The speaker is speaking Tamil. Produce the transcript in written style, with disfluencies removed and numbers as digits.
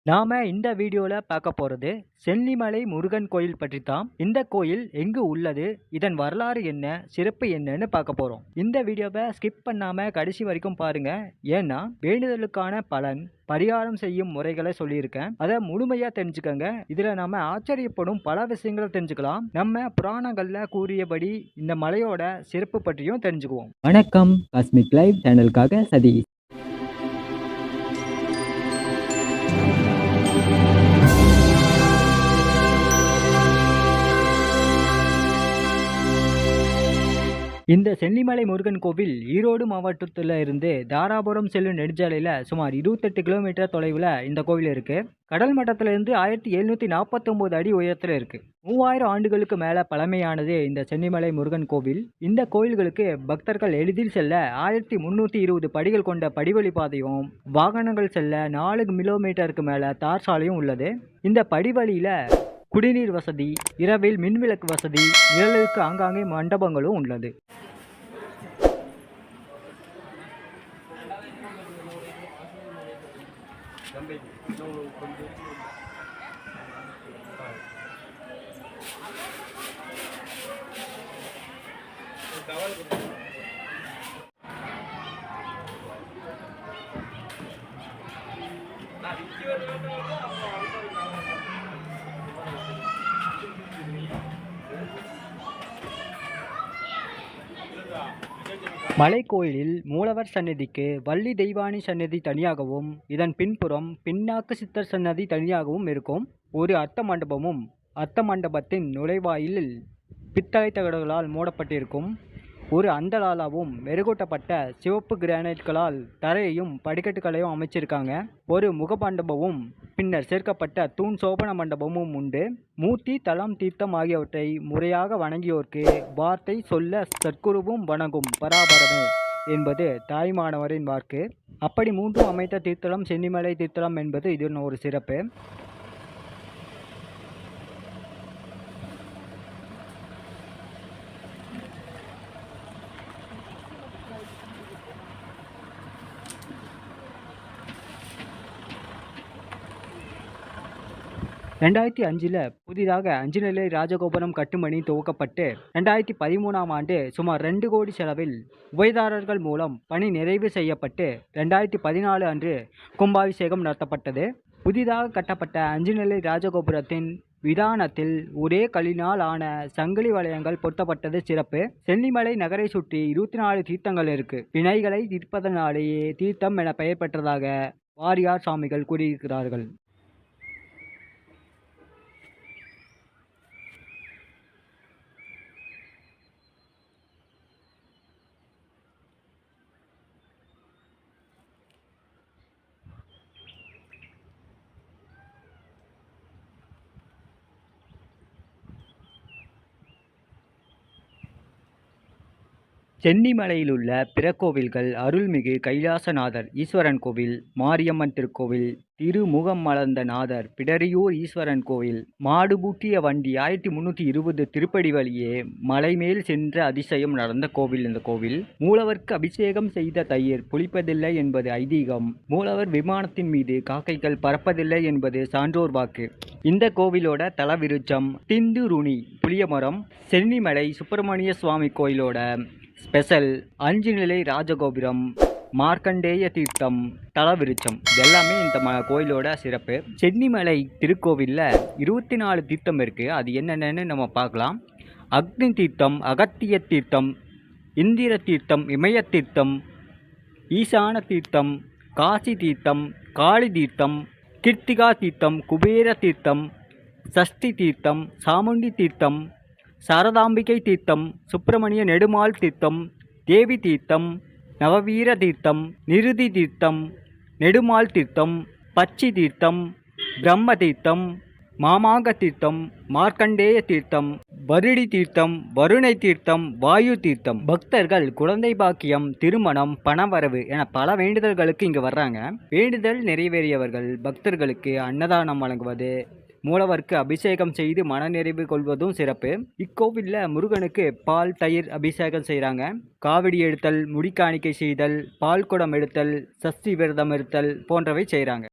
நாம இந்த வீடியோல பார்க்க போறது சென்னிமலை முருகன் கோயில் பற்றி தான். இந்த கோயில் எங்கு உள்ளது, இதன் வரலாறு என்ன, சிறப்பு என்னன்னு பார்க்க போறோம். இந்த வீடியோவை ஸ்கிப் பண்ணாம கடைசி வரைக்கும் பாருங்க. ஏன்னா வேண்டுதலுக்கான பலன், பரிகாரம் செய்யும் முறைகளை சொல்லியிருக்கேன். அதை முழுமையா தெரிஞ்சுக்கங்க. இதுல நாம ஆச்சரியப்படும் பல விஷயங்களை தெரிஞ்சுக்கலாம். நம்ம புராணங்கள்ல கூறியபடி இந்த மலையோட சிறப்பு பற்றியும் தெரிஞ்சுக்குவோம். வணக்கம், காஸ்மிக் லைவ் சேனலுக்காக சதீஷ். இந்த சென்னிமலை முருகன் கோவில் ஈரோடு மாவட்டத்தில் இருந்து தாராபுரம் செல்லும் நெடுஞ்சாலையில் சுமார் 28 கிலோமீட்டர் தொலைவில் இந்த கோவில் இருக்கு. கடல் மட்டத்திலிருந்து 1749 அடி உயரத்தில் இருக்கு. 3000 ஆண்டுகளுக்கு மேல பழமையானது இந்த சென்னிமலை முருகன் கோவில். இந்த கோயில்களுக்கு பக்தர்கள் எளிதில் செல்ல 1320 படிகள் கொண்ட படிவழி பாதையும், வாகனங்கள் செல்ல 4 கிலோமீட்டருக்கு மேல தார் சாலையும் உள்ளது. இந்த படிவழியில குடிநீர் வசதி, இரவில் மின்விளக்கு வசதி, நிழலுக்கு ஆங்காங்கே மண்டபங்களும் உள்ளது. மலைக்கோயிலில் மூலவர் சன்னதிக்கு வள்ளி தெய்வானி சன்னதி தனியாகவும், இதன் பின்புறம் பின்னாக்கு சித்தர் சன்னதி தனியாகவும் இருக்கும். ஒரு அர்த்த மண்டபமும் அர்த்த மண்டபத்தின் நுழைவாயிலில் பித்தளை தகடுகளால் மூடப்பட்டிருக்கும். ஒரு அந்தலாலாவும் மெருகூட்டப்பட்ட சிவப்பு கிரானைட்களால் தரையையும் படிக்கட்டுகளையும் அமைச்சிருக்காங்க. ஒரு முகமண்டபமும் பின்னர் சேர்க்கப்பட்ட தூண் சோபன மண்டபமும் உண்டு. மூர்த்தி, தலம், தீர்த்தம் ஆகியவற்றை முறையாக வணங்கியோர்க்கு வார்த்தை சொல்ல சற்குருவும் வணங்கும் பராபரமே என்பது தாய்மானவரின் வாக்கு. அப்படி மூன்றும் அமைத்த தீர்த்தலம் சென்னிமலை தீர்த்தலம் என்பது இதன் ஒரு சிறப்பு. ரெண்டாயிரத்தி 5 புதிதாக 5 நிலை ராஜகோபுரம் கட்டுமணி துவக்கப்பட்டு 2013ஆம் ஆண்டு சுமார் 2 கோடி செலவில் உபயதாரர்கள் மூலம் பணி நிறைவு செய்யப்பட்டு 2014 அன்று கும்பாபிஷேகம் நடத்தப்பட்டது. புதிதாக கட்டப்பட்ட 5 நிலை ராஜகோபுரத்தின் விதானத்தில் ஒரே கல்லினால் ஆன சங்கிலி வளையங்கள் பொருத்தப்பட்டது சிறப்பு. சென்னிமலை நகரை சுற்றி 24 தீர்த்தங்கள் இருக்கு. வினைகளை தீர்ப்பதனாலேயே தீர்த்தம் என பெயர் பெற்றதாக வாரியார் சாமிகள் கூறியிருக்கிறார்கள். சென்னிமலையிலுள்ள பிற கோவில்கள் அருள்மிகு கைலாசநாதர் ஈஸ்வரன் கோவில், மாரியம்மன் திருக்கோவில், திருமுகமலர்ந்த நாதர் பிடரியூர் ஈஸ்வரன் கோவில், மாடுபூட்டிய வண்டி 1320 திருப்படி வழியே மலைமேல் சென்ற அதிசயம் நடந்த கோவில் இந்த கோவில். மூலவருக்கு அபிஷேகம் செய்த தயிர் புளிப்பதில்லை என்பது ஐதீகம். மூலவர் விமானத்தின் மீது காக்கைகள் பறப்பதில்லை என்பது சான்றோர் வாக்கு. இந்த கோவிலோட தலவிருச்சம் திந்துருணி புளியமரம். சென்னிமலை சுப்பிரமணிய சுவாமி கோயிலோட ஸ்பெஷல் 5 நிலை ராஜகோபுரம், மார்க்கண்டேய தீர்த்தம், தலவிருச்சம் எல்லாமே இந்த கோயிலோட சிறப்பு. சென்னிமலை திருக்கோவிலில் 24 தீர்த்தம் இருக்குது. அது என்னென்னு நம்ம பார்க்கலாம். அக்னி தீர்த்தம், அகத்திய தீர்த்தம், இந்திர தீர்த்தம், இமய தீர்த்தம், ஈசான தீர்த்தம், காசி தீர்த்தம், காளி தீர்த்தம், கிருத்திகா தீர்த்தம், குபேர தீர்த்தம், சஷ்டி தீர்த்தம், சாமுண்டி தீர்த்தம், சாரதாம்பிகை தீர்த்தம், சுப்பிரமணிய நெடுமாள் தீர்த்தம், தேவி தீர்த்தம், நவவீர தீர்த்தம், நிருதி தீர்த்தம், நெடுமாள் தீர்த்தம், பச்சி தீர்த்தம், பிரம்ம தீர்த்தம், மாமாங்க தீர்த்தம், மார்க்கண்டேய தீர்த்தம், வருடி தீர்த்தம், வருணை தீர்த்தம், வாயு தீர்த்தம். பக்தர்கள் குழந்தை பாக்கியம், திருமணம், பணவரவு என பல வேண்டுதல்களுக்கு இங்கு வர்றாங்க. வேண்டுதல் நிறைவேறியவர்கள் பக்தர்களுக்கு அன்னதானம் வழங்குவது, மூலவருக்கு அபிஷேகம் செய்து மனநிறைவு கொள்வதும் சிறப்பு. இக்கோவிலில் முருகனுக்கு பால், தயிர் அபிஷேகம் செய்கிறாங்க. காவடி எடுத்தல், முடிக்காணிக்கை செய்தல், பால் குடம் எடுத்தல், சஷ்டி விரதம் இருத்தல் போன்றவை செய்கிறாங்க.